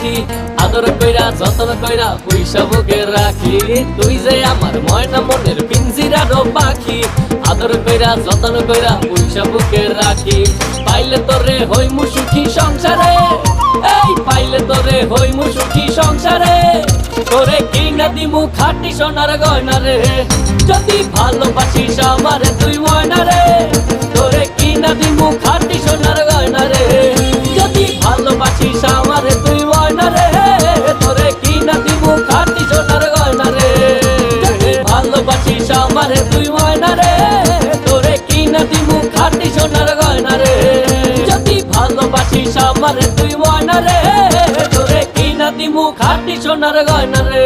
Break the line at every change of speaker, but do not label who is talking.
পাখি আদর কইরা যতন কইরা পয়সা বুকে রাখি তুই যে আমার ময়না মনের পিঞ্জিরারও পাখি আদর কইরা যতন কইরা পয়সা বুকে রাখি পাইলে তোরে হইমু সুখী সংসারে এই পাইলে তোরে হইমু সুখী সংসারে তোরে কিনা দিমু খাঁটি সোনার গয়না রে যদি ভালোবাসিস আমারে তুই ময়না রে তোরে কিনা দিমু খাঁটি সোনার গয়না রে যদি ভালোবাসিস আমারে তুই ময়না রে তোরে কিনা দিমু খাঁটি সোনার গয়না রে যদি ভালোবাসিস আমারে তুই ময়না রে তোরে কিনা দিমু খাঁটি সোনার গয়না রে যদি ভালোবাসিস আমারে তুই ময়না রে তোরে কিনা দিমু খাঁটি সোনার গয়না রে